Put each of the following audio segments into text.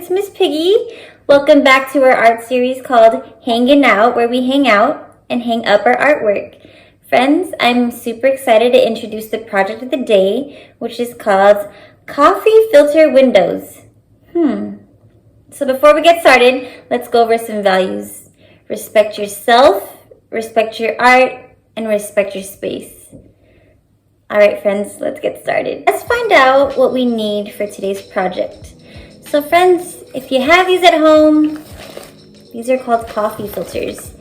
it's Miss Piggy. Welcome back to our art series called Hangin' Out, where we hang out and hang up our artwork. Friends, I'm super excited to introduce the project of the day, which is called Coffee Filter Windows. So before we get started, let's go over some values. Respect yourself, respect your art, and respect your space. All right, friends, let's get started. Let's find out what we need for today's project. So friends, if you have these at home, these are called coffee filters.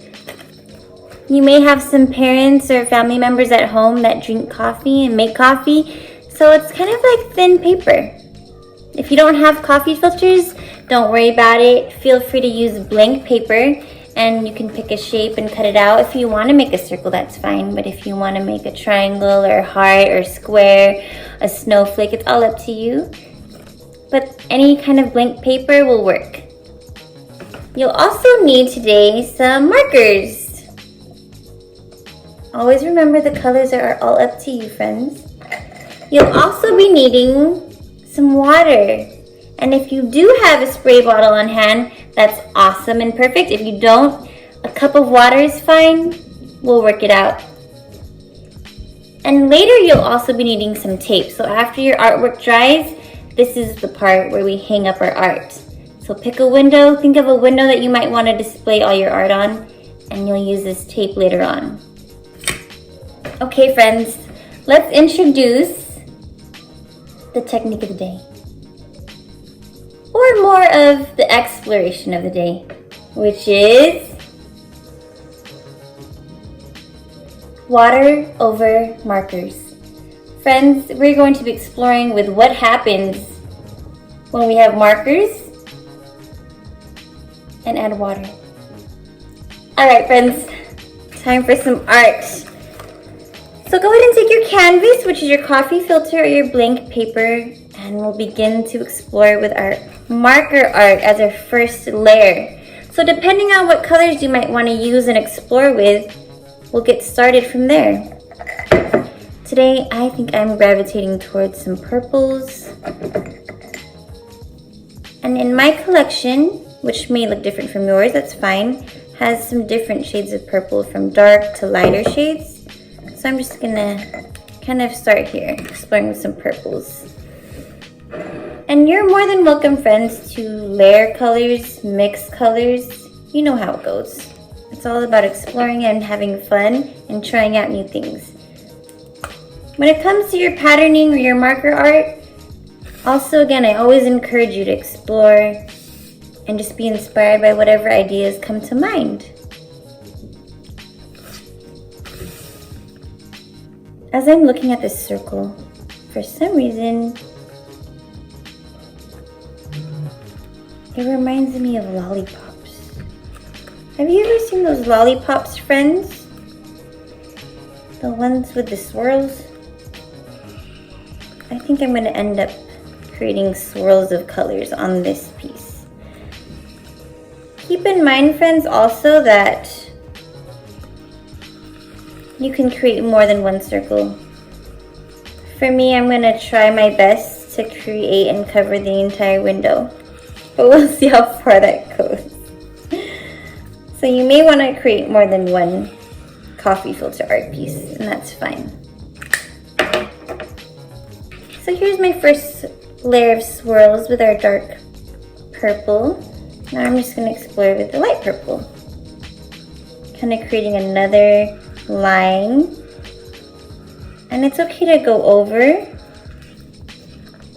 You may have some parents or family members at home that drink coffee and make coffee, so it's kind of like thin paper. If you don't have coffee filters, don't worry about it. Feel free to use blank paper, and you can pick a shape and cut it out. If you want to make a circle, that's fine, but if you want to make a triangle or a heart or square, a snowflake, it's all up to you. But any kind of blank paper will work. You'll also need today some markers. Always remember the colors are all up to you, friends. You'll also be needing some water. And if you do have a spray bottle on hand, that's awesome and perfect. If you don't, a cup of water is fine. We'll work it out. And later you'll also be needing some tape. So after your artwork dries, this is the part where we hang up our art. So pick a window, think of a window that you might want to display all your art on, and you'll use this tape later on. Okay, friends, let's introduce the technique of the day. Or more of the exploration of the day, which is water over markers. Friends, we're going to be exploring with what happens when we have markers and add water. All right, friends, time for some art. So go ahead and take your canvas, which is your coffee filter or your blank paper, and we'll begin to explore with our marker art as our first layer. So depending on what colors you might want to use and explore with, we'll get started from there. Today, I think I'm gravitating towards some purples. And in my collection, which may look different from yours, that's fine, has some different shades of purple from dark to lighter shades. So I'm just gonna kind of start here, exploring with some purples. And you're more than welcome, friends, to layer colors, mix colors. You know how it goes. It's all about exploring and having fun and trying out new things. When it comes to your patterning or your marker art, also again, I always encourage you to explore and just be inspired by whatever ideas come to mind. As I'm looking at this circle, for some reason, it reminds me of lollipops. Have you ever seen those lollipops, friends? The ones with the swirls? I think I'm going to end up creating swirls of colors on this piece. Keep in mind, friends, also that you can create more than one circle. For me, I'm going to try my best to create and cover the entire window, but we'll see how far that goes. So you may want to create more than one coffee filter art piece, and that's fine. So here's my first layer of swirls with our dark purple. Now I'm just going to explore with the light purple. Kind of creating another line. And it's okay to go over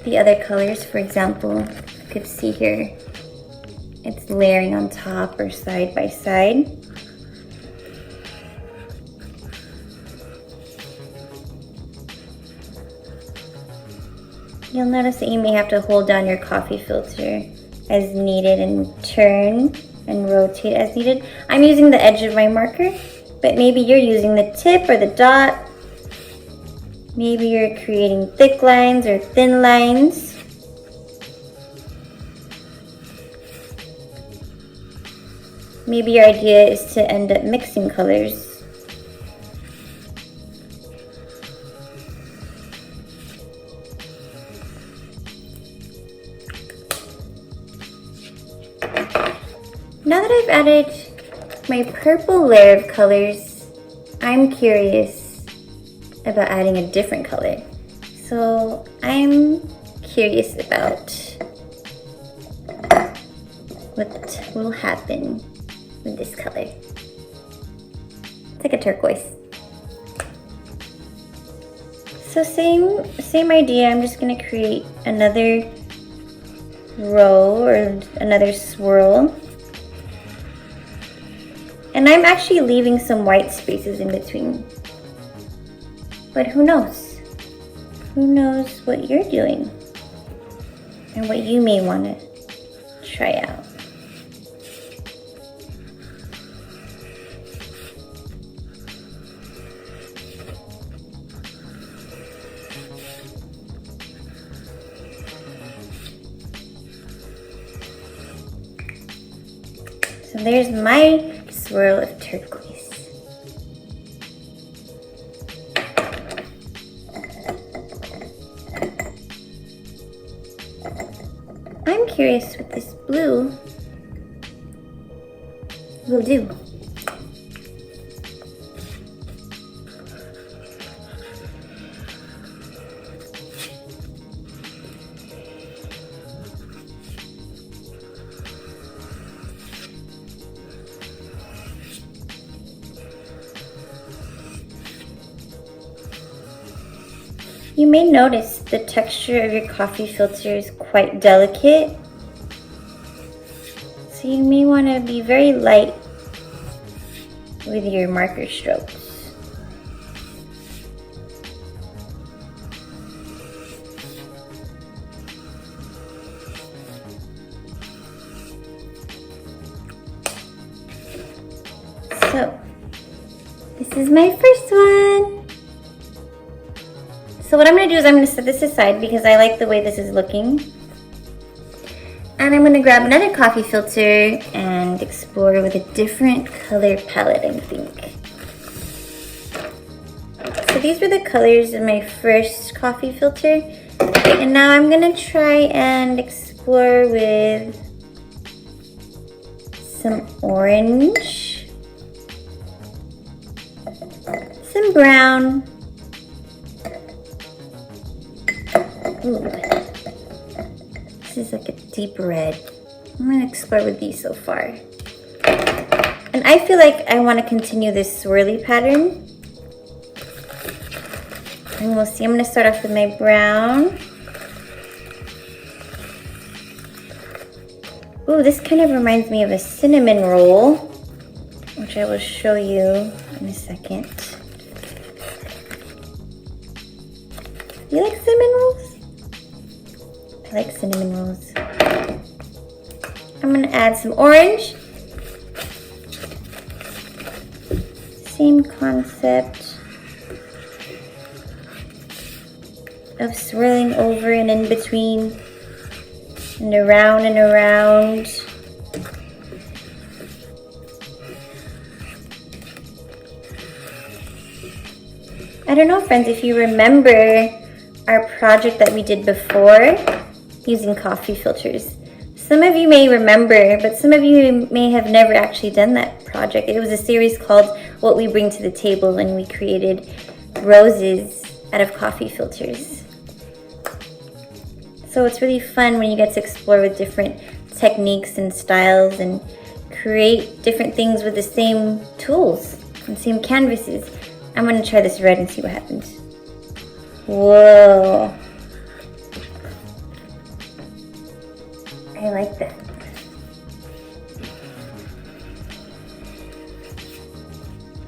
the other colors. For example, you could see here, it's layering on top or side by side. You'll notice that you may have to hold down your coffee filter as needed and turn and rotate as needed. I'm using the edge of my marker, but maybe you're using the tip or the dot. Maybe you're creating thick lines or thin lines. Maybe your idea is to end up mixing colors. Now that I've added my purple layer of colors, I'm curious about adding a different color. So I'm curious about what will happen with this color. It's like a turquoise. So same idea, I'm just gonna create another row or another swirl. And I'm actually leaving some white spaces in between. But who knows? Who knows what you're doing and what you may want to try out. So there's my swirl of turquoise. I'm curious what this blue will do. You may notice the texture of your coffee filter is quite delicate, so you may want to be very light with your marker strokes. So, this is my first one. So what I'm going to do is I'm going to set this aside because I like the way this is looking. And I'm going to grab another coffee filter and explore with a different color palette, I think. So these were the colors in my first coffee filter. And now I'm going to try and explore with some orange, some brown. Ooh, this is like a deep red. I'm gonna explore with these so far. And I feel like I want to continue this swirly pattern. And we'll see, I'm gonna start off with my brown. Ooh, this kind of reminds me of a cinnamon roll, which I will show you in a second. You like cinnamon rolls? I like cinnamon rolls. I'm gonna add some orange. Same concept of swirling over and in between and around and around. I don't know, friends, if you remember our project that we did before using coffee filters. Some of you may remember, but some of you may have never actually done that project. It was a series called What We Bring to the Table, and we created roses out of coffee filters. So it's really fun when you get to explore with different techniques and styles and create different things with the same tools and same canvases. I'm gonna try this red and see what happens. Whoa. I like that.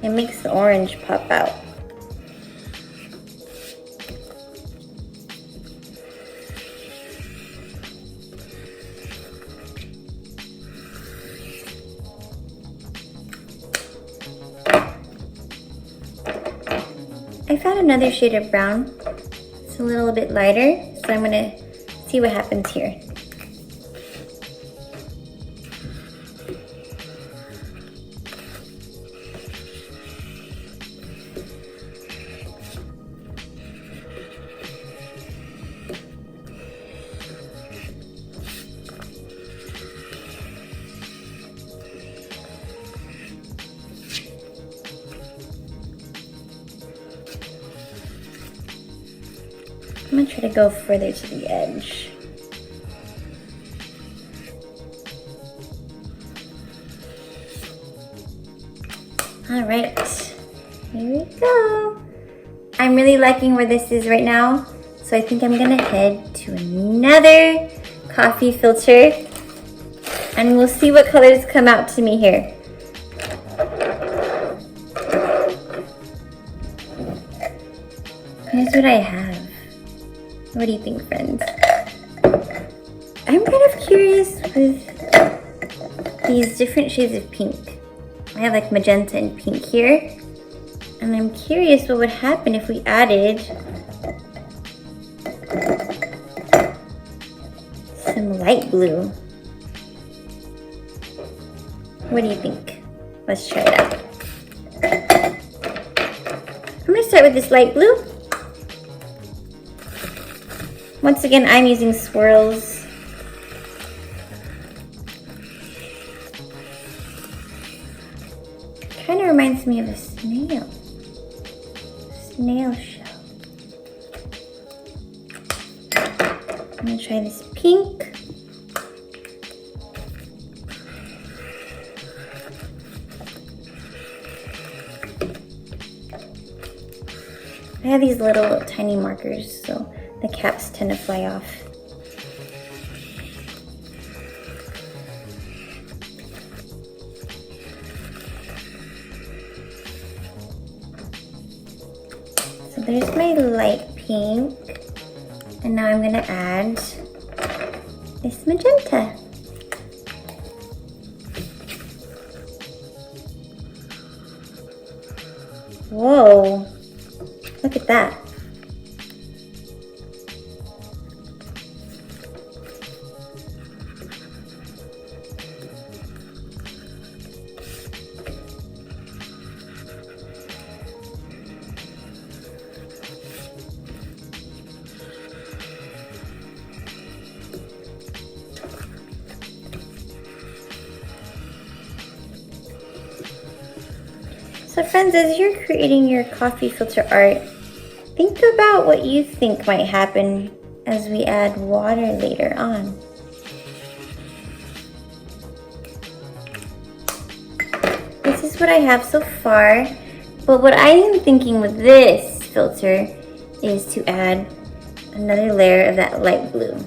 It makes the orange pop out. I found another shade of brown. It's a little bit lighter, so I'm gonna see what happens here. I'm gonna try to go further to the edge. All right, here we go. I'm really liking where this is right now, so I think I'm gonna head to another coffee filter and we'll see what colors come out to me here. Here's what I have. What do you think, friends? I'm kind of curious with these different shades of pink. I have like magenta and pink here. And I'm curious what would happen if we added some light blue. What do you think? Let's try it out. I'm gonna start with this light blue. Once again, I'm using swirls. Kind of reminds me of a snail. Snail shell. I'm gonna try this pink. I have these little tiny markers, so the caps tend to fly off. So there's my light pink, and now I'm gonna add this magenta. Whoa, look at that. So friends, as you're creating your coffee filter art, think about what you think might happen as we add water later on. This is what I have so far, but what I am thinking with this filter is to add another layer of that light blue.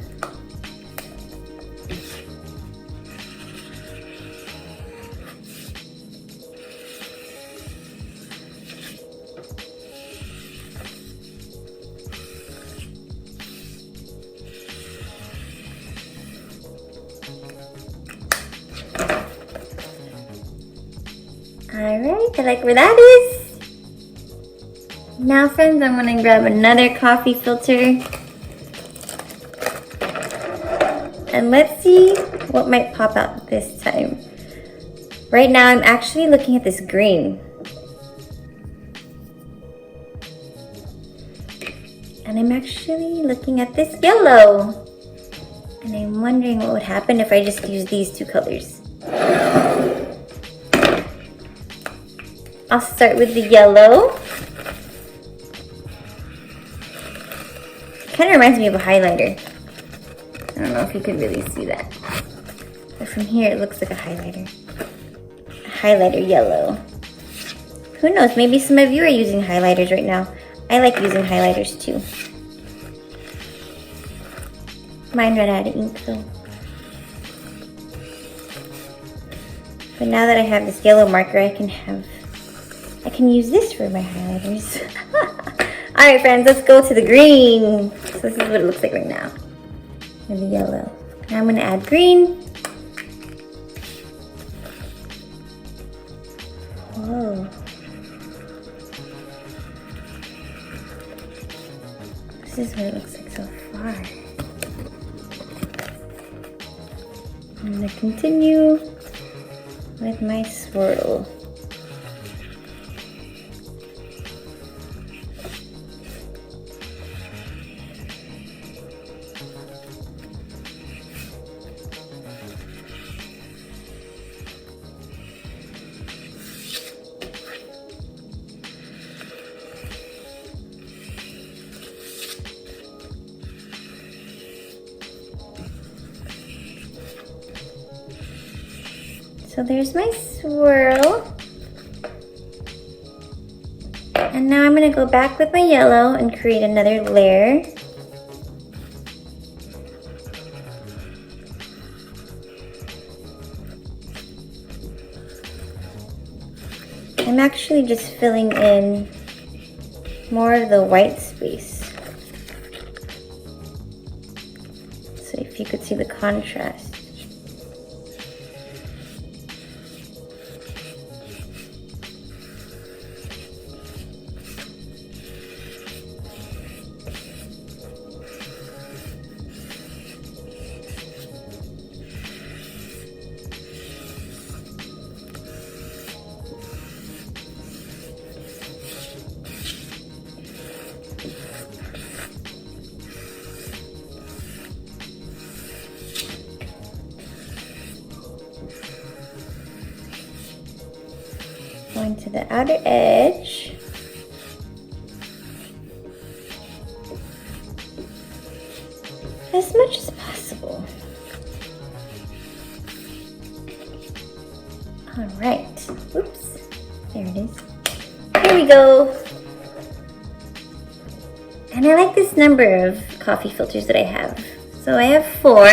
Alright, I like where that is. Now friends, I'm going to grab another coffee filter. And let's see what might pop out this time. Right now I'm actually looking at this green. And I'm actually looking at this yellow. And I'm wondering what would happen if I just use these two colors. I'll start with the yellow. Kind of reminds me of a highlighter. I don't know if you could really see that. But from here it looks like a highlighter. A highlighter yellow. Who knows, maybe some of you are using highlighters right now. I like using highlighters too. Mine ran out of ink though. But now that I have this yellow marker, I can use this for my highlighters. Alright friends, let's go to the green. So this is what it looks like right now. And the yellow. Now I'm going to add green. Whoa. This is what it looks like so far. I'm going to continue with my swirl. So there's my swirl. And now I'm gonna go back with my yellow and create another layer. I'm actually just filling in more of the white space. So if you could see the contrast. Going to the outer edge. As much as possible. All right. Oops. There it is. Here we go. And I like this number of coffee filters that I have. So I have 4.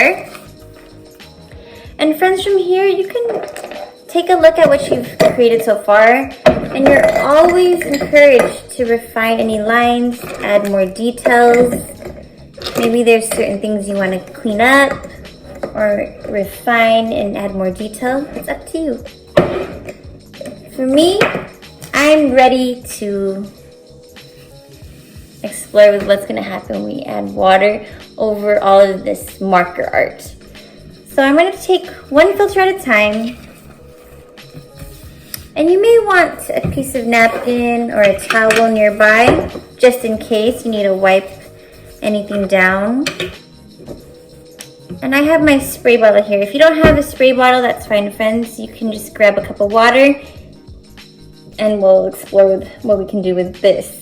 And friends, from here you can take a look at what you've created so far, and you're always encouraged to refine any lines, add more details. Maybe there's certain things you want to clean up or refine and add more detail. It's up to you. For me, I'm ready to explore with what's going to happen when we add water over all of this marker art. So I'm going to take one filter at a time. And you may want a piece of napkin or a towel nearby, just in case you need to wipe anything down. And I have my spray bottle here. If you don't have a spray bottle, that's fine, friends. You can just grab a cup of water and we'll explore with what we can do with this.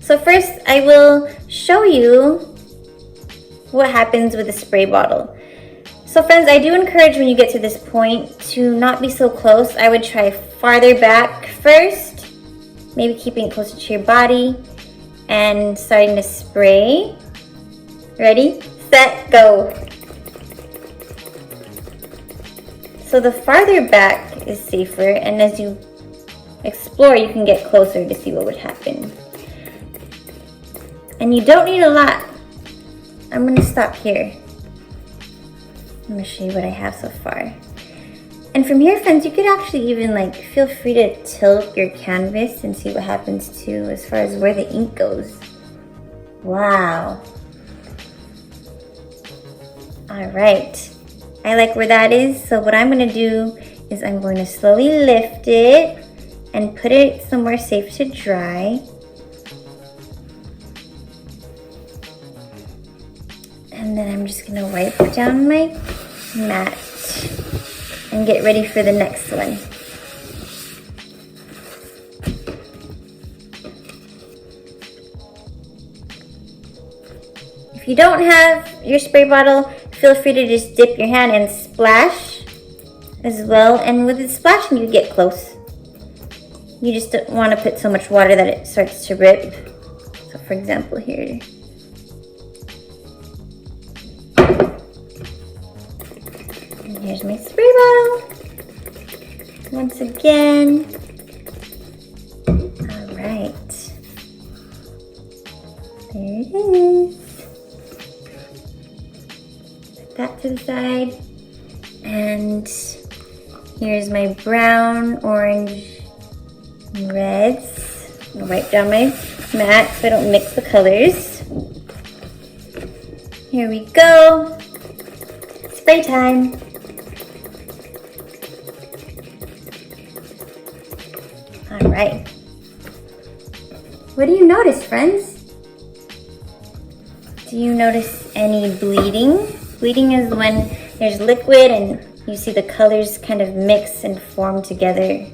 So first, I will show you what happens with a spray bottle. So friends, I do encourage when you get to this point to not be so close. I would try farther back first, maybe keeping it closer to your body and starting to spray. Ready, set, go. So the farther back is safer, and as you explore, you can get closer to see what would happen. And you don't need a lot. I'm gonna stop here. I'm gonna show you what I have so far. And from here, friends, you could actually even feel free to tilt your canvas and see what happens too as far as where the ink goes. Wow. All right, I like where that is. So what I'm gonna do is I'm going to slowly lift it and put it somewhere safe to dry. And then I'm just gonna wipe down my mat and get ready for the next one. If you don't have your spray bottle, feel free to just dip your hand and splash as well. And with the splashing, you get close. You just don't want to put so much water that it starts to rip. So for example here. And here's my spray bottle. Once again. All right. There it is. Put that to the side. And here's my brown, orange, and reds. I'm gonna wipe down my mat so I don't mix the colors. Here we go. Spray time. All right. What do you notice, friends? Do you notice any bleeding? Bleeding is when there's liquid and you see the colors kind of mix and form together.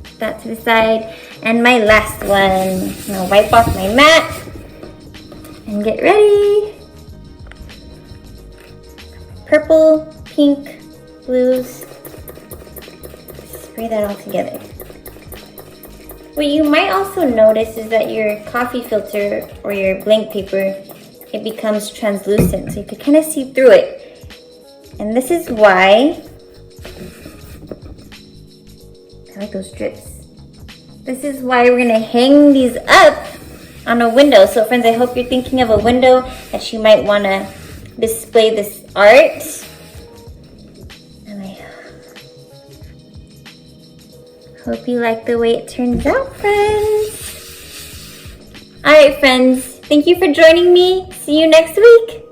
Put that to the side. And my last one. I'm gonna wipe off my mat and get ready. purple, pink, blues. Spray that all together. What you might also notice is that your coffee filter or your blank paper, it becomes translucent, so you can kind of see through it. And this is why, I like those drips. This is why we're gonna hang these up on a window. So friends, I hope you're thinking of a window that you might wanna display this art. And I hope you like the way it turns out, friends. All right, friends, thank you for joining me. See you next week.